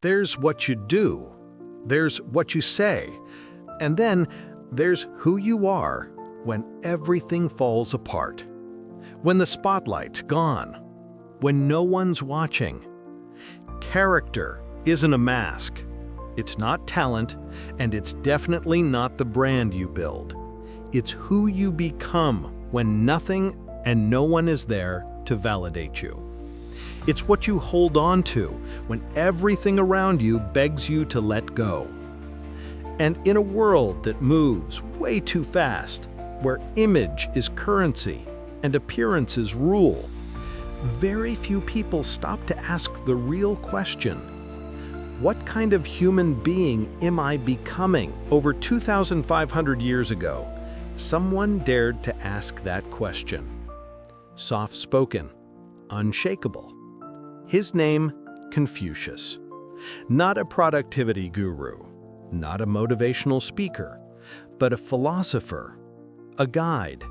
There's what you do, there's what you say, and then there's who you are when everything falls apart. When the spotlight's gone, when no one's watching. Character isn't a mask. It's not talent, and it's definitely not the brand you build. It's who you become when nothing and no one is there to validate you. It's what you hold on to when everything around you begs you to let go. And in a world that moves way too fast, where image is currency and appearances rule, very few people stop to ask the real question: what kind of human being am I becoming? Over 2,500 years ago, someone dared to ask that question. Soft-spoken, unshakable. His name, Confucius. Not a productivity guru, not a motivational speaker, but a philosopher, a guide,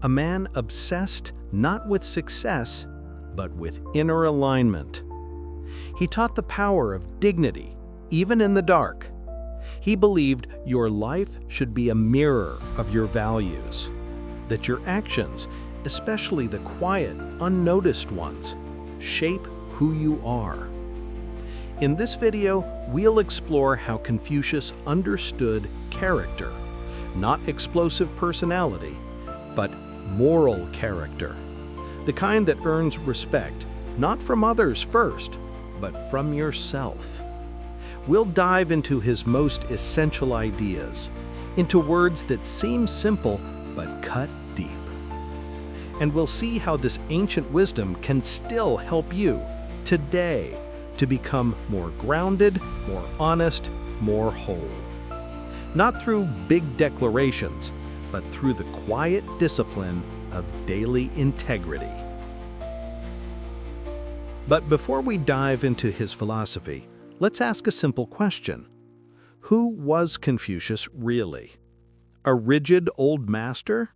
a man obsessed not with success, but with inner alignment. He taught the power of dignity, even in the dark. He believed your life should be a mirror of your values, that your actions, especially the quiet, unnoticed ones, shape who you are. In this video, we'll explore how Confucius understood character, not explosive personality, but moral character, the kind that earns respect, not from others first, but from yourself. We'll dive into his most essential ideas, into words that seem simple but cut deep. And we'll see how this ancient wisdom can still help you today to become more grounded, more honest, more whole. Not through big declarations, but through the quiet discipline of daily integrity. But before we dive into his philosophy, let's ask a simple question. Who was Confucius really? A rigid old master?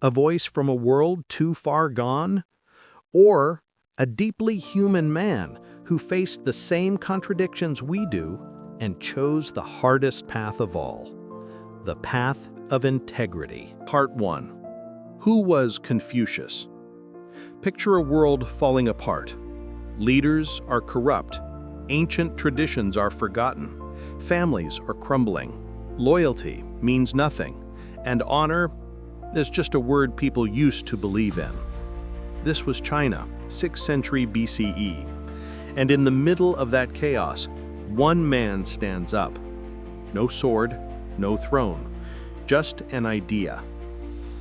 A voice from a world too far gone? Or a deeply human man who faced the same contradictions we do and chose the hardest path of all, the path of integrity? Part 1. Who was Confucius? Picture a world falling apart. Leaders are corrupt. Ancient traditions are forgotten. Families are crumbling. Loyalty means nothing. And honor is just a word people used to believe in. This was China, 6th century BCE. And in the middle of that chaos, one man stands up. No sword, no throne, just an idea.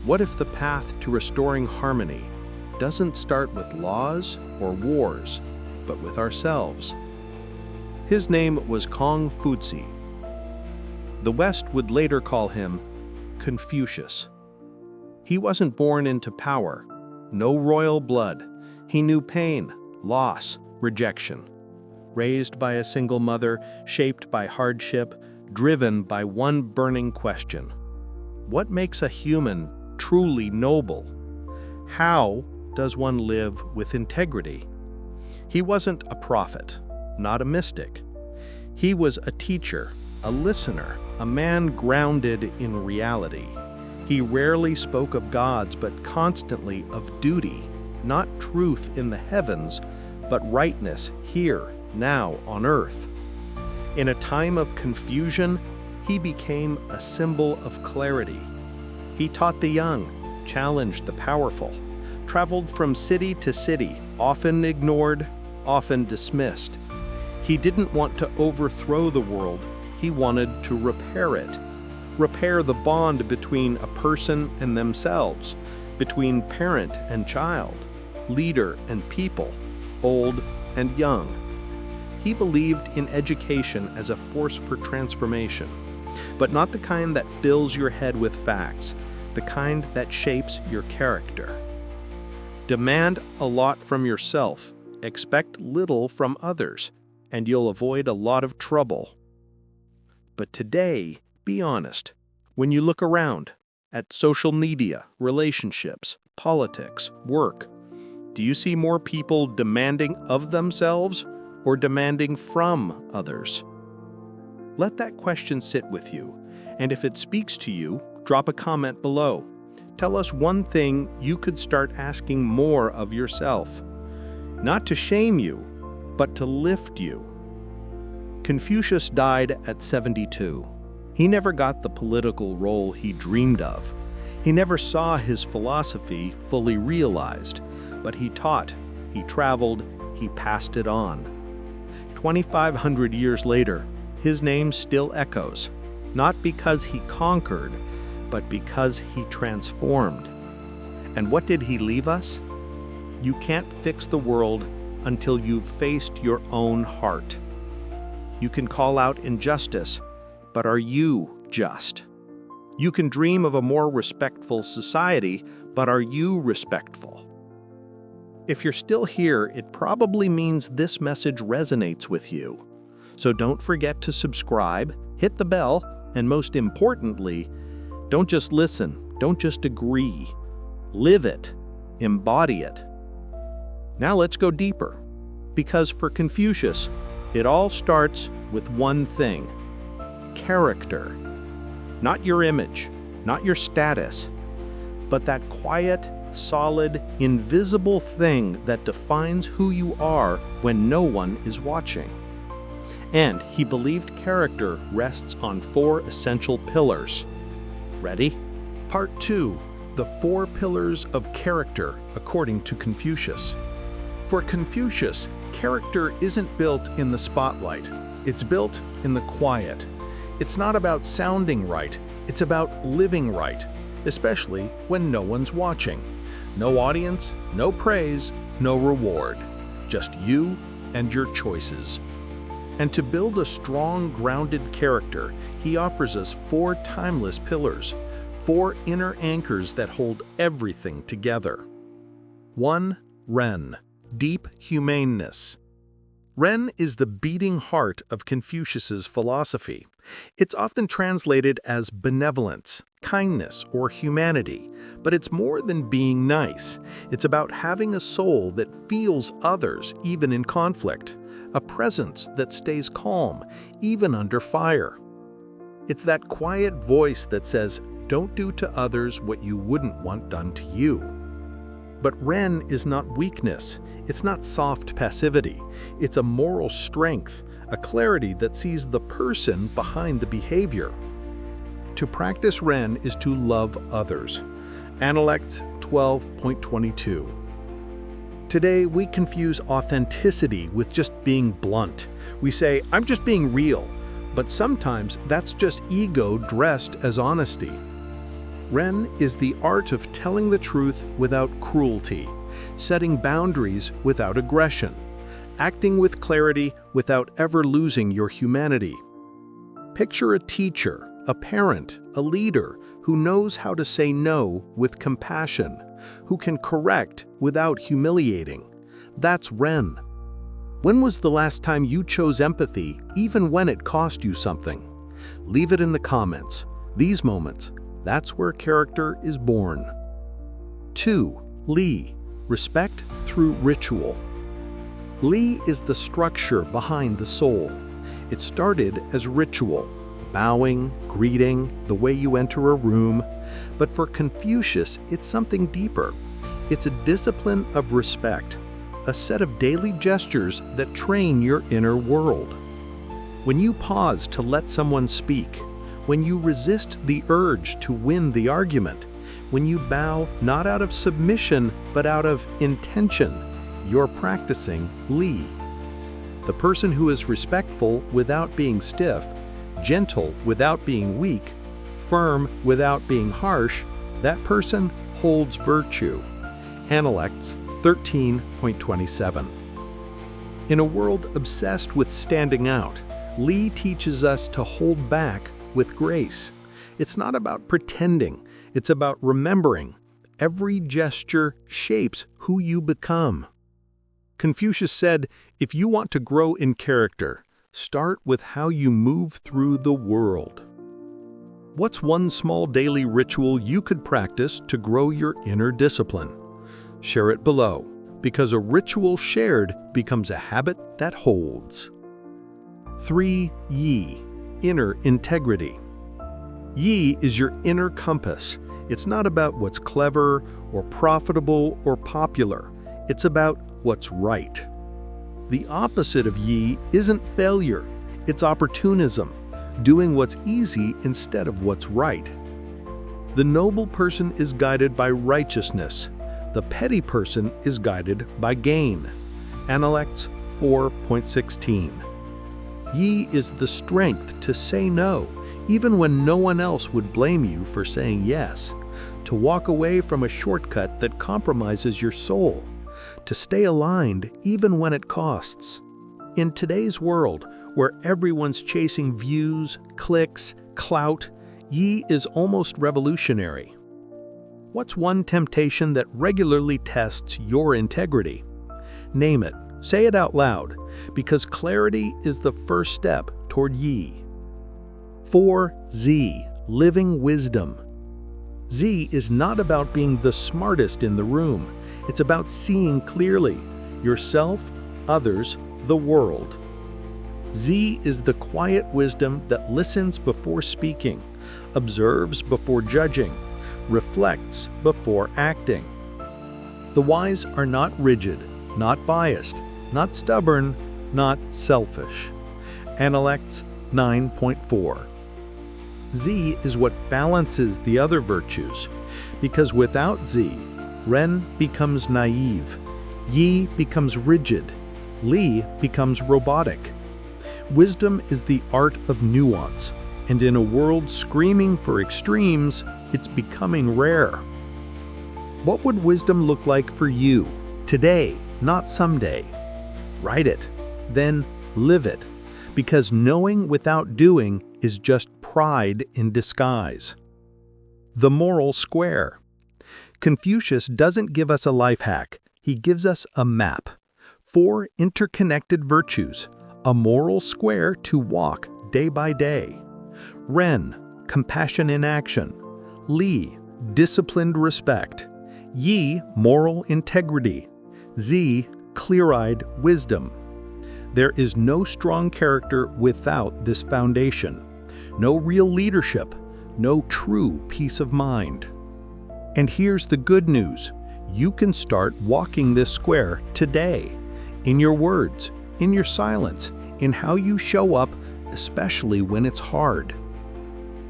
What if the path to restoring harmony doesn't start with laws or wars, but with ourselves? His name was Confucius. The West would later call him Confucius. He wasn't born into power, no royal blood. He knew pain, loss, rejection. Raised by a single mother, shaped by hardship, driven by one burning question: what makes a human truly noble? How does one live with integrity? He wasn't a prophet, not a mystic. He was a teacher, a listener, a man grounded in reality. He rarely spoke of gods, but constantly of duty, not truth in the heavens, but rightness here, now, on earth. In a time of confusion, he became a symbol of clarity. He taught the young, challenged the powerful, traveled from city to city, often ignored, often dismissed. He didn't want to overthrow the world, he wanted to repair it. Repair the bond between a person and themselves, between parent and child, leader and people, old and young. He believed in education as a force for transformation, but not the kind that fills your head with facts, the kind that shapes your character. Demand a lot from yourself, expect little from others, and you'll avoid a lot of trouble. But today, be honest, when you look around at social media, relationships, politics, work, do you see more people demanding of themselves or demanding from others? Let that question sit with you, and if it speaks to you, drop a comment below. Tell us one thing you could start asking more of yourself. Not to shame you, but to lift you. Confucius died at 72. He never got the political role he dreamed of. He never saw his philosophy fully realized, but he taught, he traveled, he passed it on. 2,500 years later, his name still echoes, not because he conquered, but because he transformed. And what did he leave us? You can't fix the world until you've faced your own heart. You can call out injustice, but are you just? You can dream of a more respectful society, but are you respectful? If you're still here, it probably means this message resonates with you. So don't forget to subscribe, hit the bell, and most importantly, don't just listen, don't just agree. Live it, embody it. Now let's go deeper, because for Confucius, it all starts with one thing: character. Not your image, not your status, but that quiet, solid, invisible thing that defines who you are when no one is watching. And he believed character rests on 4 essential pillars. Ready? Part 2. The 4 pillars of character, according to Confucius. For Confucius, character isn't built in the spotlight. It's built in the quiet. It's not about sounding right. It's about living right, especially when no one's watching. No audience, no praise, no reward. Just you and your choices. And to build a strong, grounded character, he offers us 4 timeless pillars, 4 inner anchors that hold everything together. 1. Ren, deep humaneness. Ren is the beating heart of Confucius's philosophy. It's often translated as benevolence, kindness, or humanity, but it's more than being nice. It's about having a soul that feels others even in conflict, a presence that stays calm, even under fire. It's that quiet voice that says, "Don't do to others what you wouldn't want done to you." But Ren is not weakness. It's not soft passivity. It's a moral strength, a clarity that sees the person behind the behavior. To practice Ren is to love others. Analects 12.22. Today, we confuse authenticity with just being blunt. We say, "I'm just being real," but sometimes that's just ego dressed as honesty. Ren is the art of telling the truth without cruelty, setting boundaries without aggression, acting with clarity without ever losing your humanity. Picture a teacher, a parent, a leader who knows how to say no with compassion, who can correct without humiliating. That's Ren. When was the last time you chose empathy, even when it cost you something? Leave it in the comments. These moments, that's where character is born. 2. Li, respect through ritual. Li is the structure behind the soul. It started as ritual, bowing, greeting, the way you enter a room. But for Confucius, it's something deeper. It's a discipline of respect, a set of daily gestures that train your inner world. When you pause to let someone speak, when you resist the urge to win the argument, when you bow not out of submission but out of intention, you're practicing Li. The person who is respectful without being stiff, gentle without being weak, firm without being harsh, that person holds virtue. Analects 13.27. In a world obsessed with standing out, Li teaches us to hold back with grace. It's not about pretending, it's about remembering. Every gesture shapes who you become. Confucius said, if you want to grow in character, start with how you move through the world. What's one small daily ritual you could practice to grow your inner discipline? Share it below. because a ritual shared becomes a habit that holds. 3. Yi, inner integrity. Yi is your inner compass. It's not about what's clever or profitable or popular. It's about what's right. The opposite of Yi isn't failure, it's opportunism, doing what's easy instead of what's right. The noble person is guided by righteousness. The petty person is guided by gain. Analects 4.16. Yi is the strength to say no, even when no one else would blame you for saying yes, to walk away from a shortcut that compromises your soul, to stay aligned even when it costs. In today's world, where everyone's chasing views, clicks, clout, Yi is almost revolutionary. What's one temptation that regularly tests your integrity? Name it, say it out loud, because clarity is the first step toward Yi. 4. Z, living wisdom. Z is not about being the smartest in the room. It's about seeing clearly yourself, others, the world. Z is the quiet wisdom that listens before speaking, observes before judging, reflects before acting. The wise are not rigid, not biased, not stubborn, not selfish. Analects 9.4. Z is what balances the other virtues, because without Z, Ren becomes naive, Yi becomes rigid, Li becomes robotic. Wisdom is the art of nuance, and in a world screaming for extremes, it's becoming rare. What would wisdom look like for you, today, not someday? Write it, then live it, because knowing without doing is just pride in disguise. The moral square. Confucius doesn't give us a life hack, he gives us a map. 4 interconnected virtues, a moral square to walk day by day. Ren, compassion in action. Li, disciplined respect. Yi, moral integrity. Z, clear-eyed wisdom. There is no strong character without this foundation. No real leadership, no true peace of mind. And here's the good news. You can start walking this square today. In your words, in your silence, in how you show up, especially when it's hard.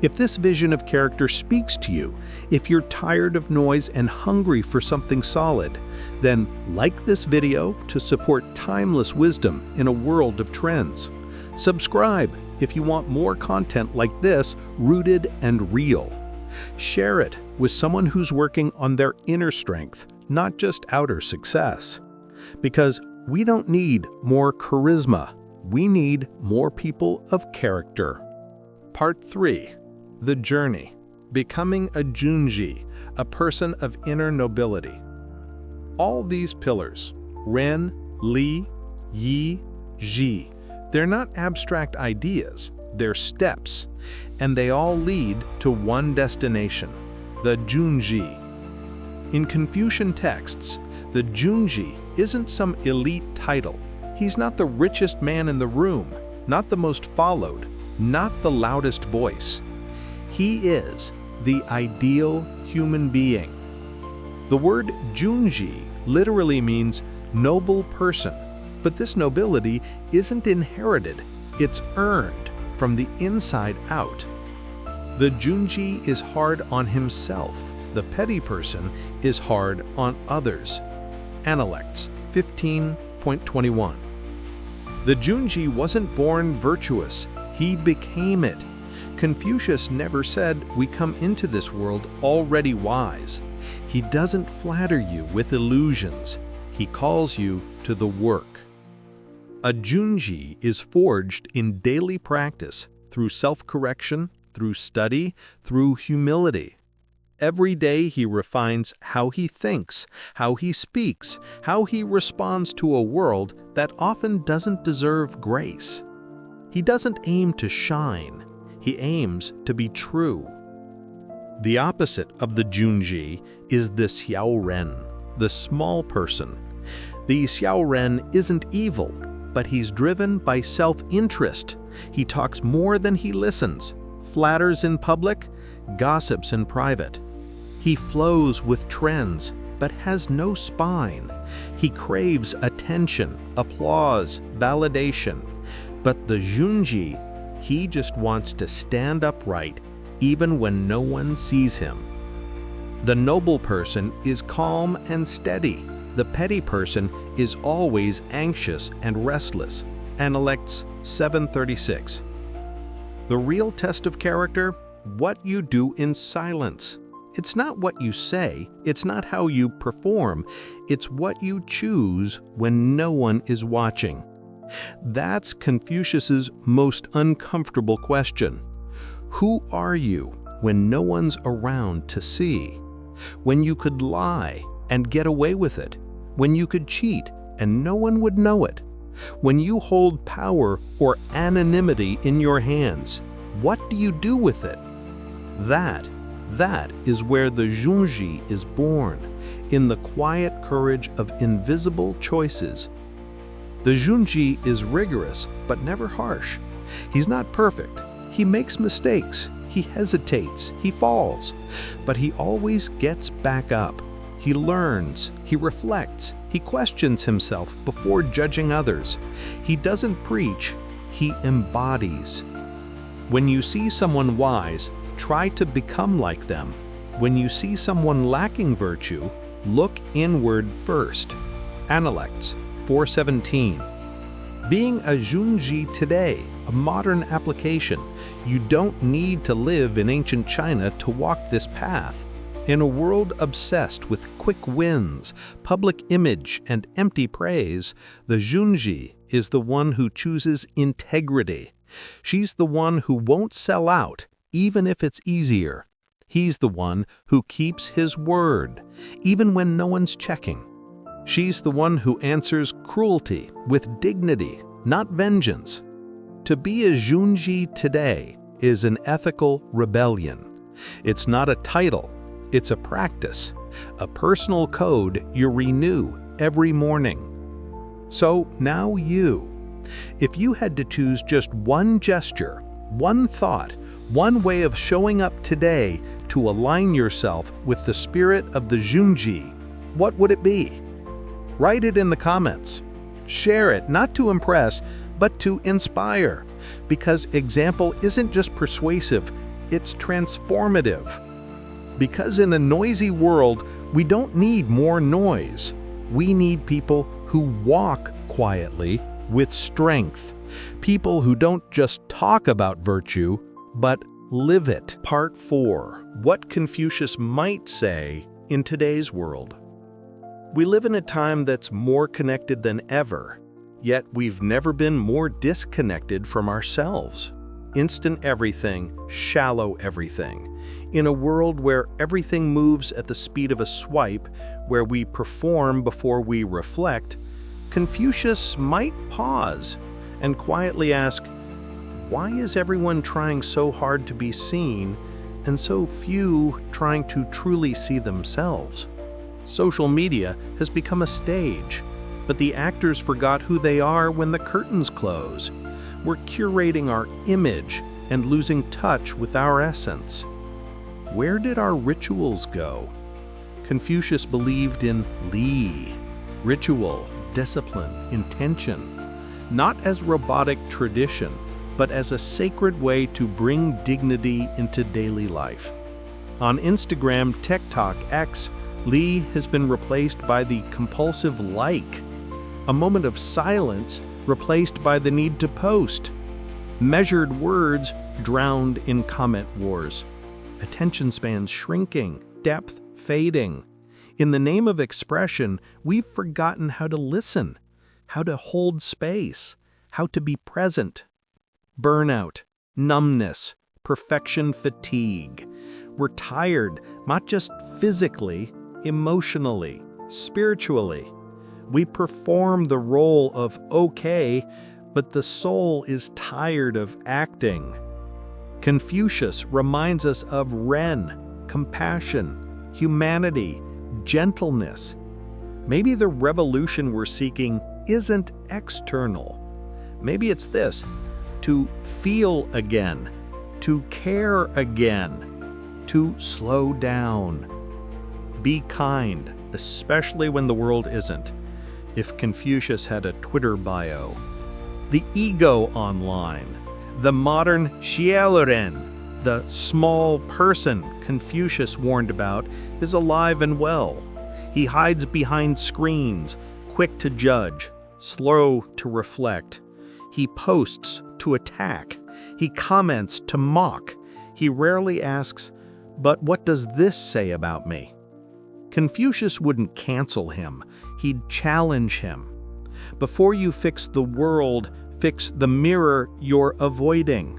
If this vision of character speaks to you, if you're tired of noise and hungry for something solid, then like this video to support timeless wisdom in a world of trends. Subscribe if you want more content like this, rooted and real. Share it with someone who's working on their inner strength, not just outer success. Because we don't need more charisma, we need more people of character. Part 3. The Journey. Becoming a Junzi, a person of inner nobility. All these pillars, Ren, Li, Yi, Ji, they're not abstract ideas, they're steps, and they all lead to one destination, the Junzi. In Confucian texts, the Junzi isn't some elite title. He's not the richest man in the room, not the most followed, not the loudest voice. He is the ideal human being. The word Junzi literally means noble person, but this nobility isn't inherited, it's earned from the inside out. The Junzi is hard on himself, the petty person is hard on others. Analects 15.21. The Junzi wasn't born virtuous, he became it. Confucius never said we come into this world already wise. He doesn't flatter you with illusions. He calls you to the work. A Junzi is forged in daily practice through self-correction, through study, through humility. Every day he refines how he thinks, how he speaks, how he responds to a world that often doesn't deserve grace. He doesn't aim to shine, he aims to be true. The opposite of the Junzi is the Xiao Ren, the small person. The Xiaoren isn't evil, but he's driven by self-interest. He talks more than he listens, flatters in public, gossips in private. He flows with trends, but has no spine. He craves attention, applause, validation. But the Junzi, he just wants to stand upright, even when no one sees him. The noble person is calm and steady. The petty person is always anxious and restless. Analects 736. The real test of character? What you do in silence. It's not what you say, it's not how you perform, it's what you choose when no one is watching. That's Confucius's most uncomfortable question. Who are you when no one's around to see? When you could lie and get away with it? When you could cheat and no one would know it? When you hold power or anonymity in your hands, what do you do with it? That is where the Junzi is born, in the quiet courage of invisible choices. The Junzi is rigorous, but never harsh. He's not perfect. He makes mistakes. He hesitates. He falls. But he always gets back up. He learns. He reflects. He questions himself before judging others. He doesn't preach. He embodies. When you see someone wise, try to become like them. When you see someone lacking virtue, look inward first. Analects 417. Being a Junzi today, a modern application, you don't need to live in ancient China to walk this path. In a world obsessed with quick wins, public image, and empty praise, the Junzi is the one who chooses integrity. She's the one who won't sell out, even if it's easier. He's the one who keeps his word, even when no one's checking. She's the one who answers cruelty with dignity, not vengeance. To be a Junzi today is an ethical rebellion. It's not a title, it's a practice, a personal code you renew every morning. So now you. If you had to choose just one gesture, one thought, one way of showing up today to align yourself with the spirit of the Junzi, what would it be? Write it in the comments. Share it, not to impress, but to inspire. Because example isn't just persuasive, it's transformative. Because in a noisy world, we don't need more noise. We need people who walk quietly with strength. People who don't just talk about virtue, but live it. Part 4. What Confucius might say in today's world. We live in a time that's more connected than ever, yet we've never been more disconnected from ourselves. Instant everything, shallow everything. In a world where everything moves at the speed of a swipe, where we perform before we reflect, Confucius might pause and quietly ask, why is everyone trying so hard to be seen and so few trying to truly see themselves? Social media has become a stage, but the actors forgot who they are when the curtains close. We're curating our image and losing touch with our essence. Where did our rituals go? Confucius believed in Li, ritual, discipline, intention, not as robotic tradition, but as a sacred way to bring dignity into daily life. On Instagram, TikTok, X, Li has been replaced by the compulsive like, a moment of silence replaced by the need to post, measured words drowned in comment wars, attention spans shrinking, depth fading. In the name of expression, we've forgotten how to listen, how to hold space, how to be present. Burnout, numbness, perfection fatigue. We're tired, not just physically, emotionally, spiritually. We perform the role of okay, but the soul is tired of acting. Confucius reminds us of Ren, compassion, humanity, gentleness. Maybe the revolution we're seeking isn't external. Maybe it's this: to feel again, to care again, to slow down. Be kind, especially when the world isn't. If Confucius had a Twitter bio. The ego online, the modern xiaoren, the small person Confucius warned about, is alive and well. He hides behind screens, quick to judge, slow to reflect. He posts to attack. He comments to mock. He rarely asks, "But what does this say about me?" Confucius wouldn't cancel him. He'd challenge him. Before you fix the world, fix the mirror you're avoiding.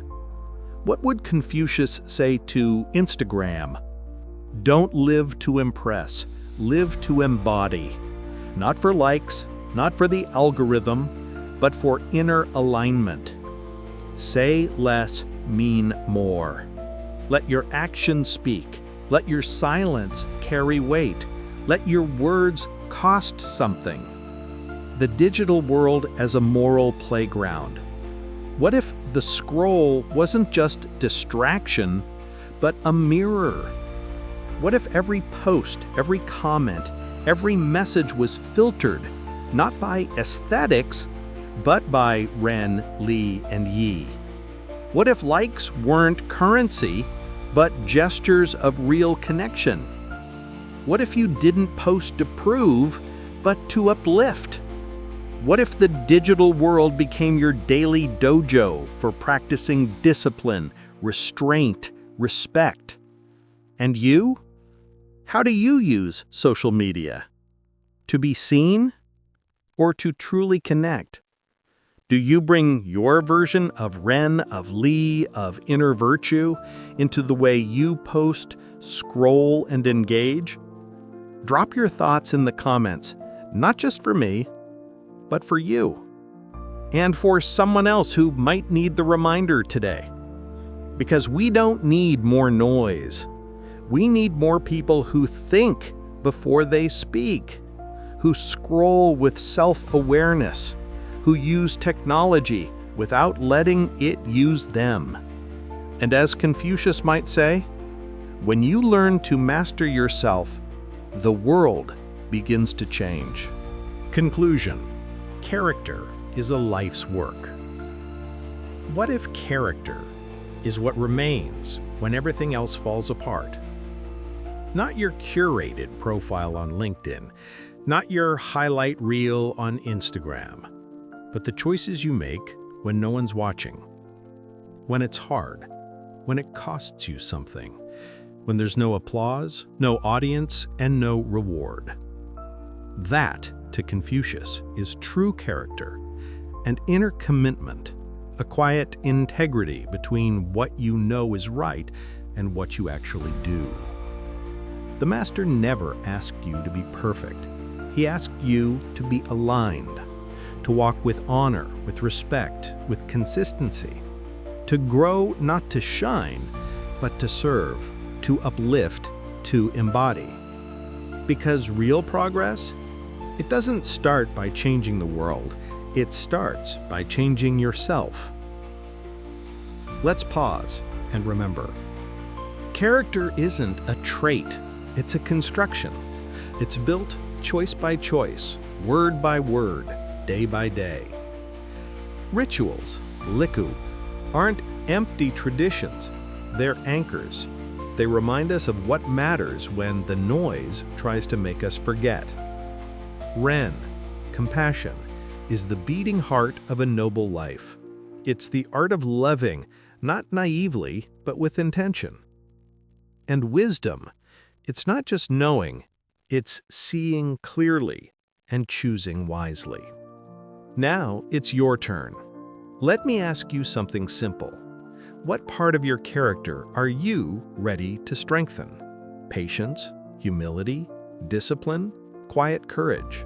What would Confucius say to Instagram? Don't live to impress, live to embody. Not for likes, not for the algorithm, but for inner alignment. Say less, mean more. Let your actions speak. Let your silence carry weight. Let your words cost something. The digital world as a moral playground. What if the scroll wasn't just distraction, but a mirror? What if every post, every comment, every message was filtered, not by aesthetics, but by Ren, Li, and Yi? What if likes weren't currency, but gestures of real connection? What if you didn't post to prove, but to uplift? What if the digital world became your daily dojo for practicing discipline, restraint, respect? And you? How do you use social media? To be seen or to truly connect? Do you bring your version of Ren, of Li, of inner virtue into the way you post, scroll, and engage? Drop your thoughts in the comments, not just for me, but for you. And for someone else who might need the reminder today. Because we don't need more noise. We need more people who think before they speak, who scroll with self-awareness, who use technology without letting it use them. And as Confucius might say, when you learn to master yourself, the world begins to change. Conclusion: character is a life's work. What if character is what remains when everything else falls apart? Not your curated profile on LinkedIn, not your highlight reel on Instagram, but the choices you make when no one's watching, when it's hard, when it costs you something, when there's no applause, no audience, and no reward. That, to Confucius, is true character, an inner commitment, a quiet integrity between what you know is right and what you actually do. The master never asked you to be perfect. He asked you to be aligned, to walk with honor, with respect, with consistency, to grow, not to shine, but to serve, to uplift, to embody. Because real progress, it doesn't start by changing the world. It starts by changing yourself. Let's pause and remember. Character isn't a trait. It's a construction. It's built choice by choice, word by word, day by day. Rituals, liku, aren't empty traditions. They're anchors. They remind us of what matters when the noise tries to make us forget. Ren, compassion, is the beating heart of a noble life. It's the art of loving, not naively, but with intention. And wisdom, it's not just knowing, it's seeing clearly and choosing wisely. Now it's your turn. Let me ask you something simple. What part of your character are you ready to strengthen? Patience, humility, discipline, quiet courage?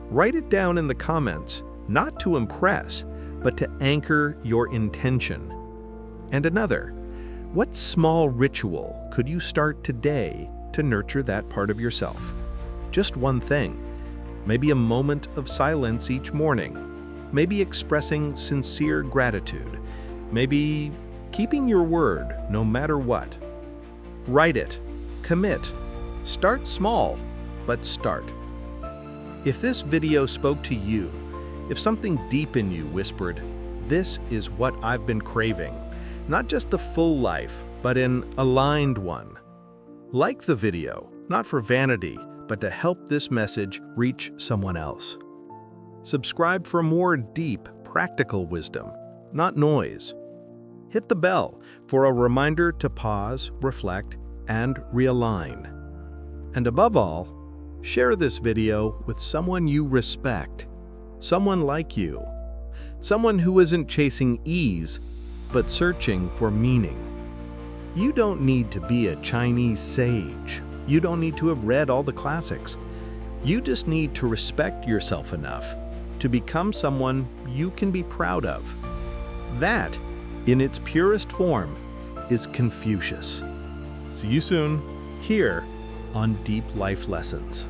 Write it down in the comments, not to impress, but to anchor your intention. And another, what small ritual could you start today to nurture that part of yourself? Just one thing, Maybe a moment of silence each morning. Maybe expressing sincere gratitude. Maybe keeping your word no matter what. Write it. Commit. Start small, but start. If this video spoke to you, if something deep in you whispered, "This is what I've been craving," not just the full life, but an aligned one. Like the video, not for vanity, but to help this message reach someone else. Subscribe for more deep, practical wisdom, not noise. Hit the bell for a reminder to pause, reflect, and realign. And above all, share this video with someone you respect, someone like you, someone who isn't chasing ease, but searching for meaning. You don't need to be a Chinese sage. You don't need to have read all the classics. You just need to respect yourself enough to become someone you can be proud of. That, in its purest form, is Confucius. See you soon, here on Deep Life Lessons.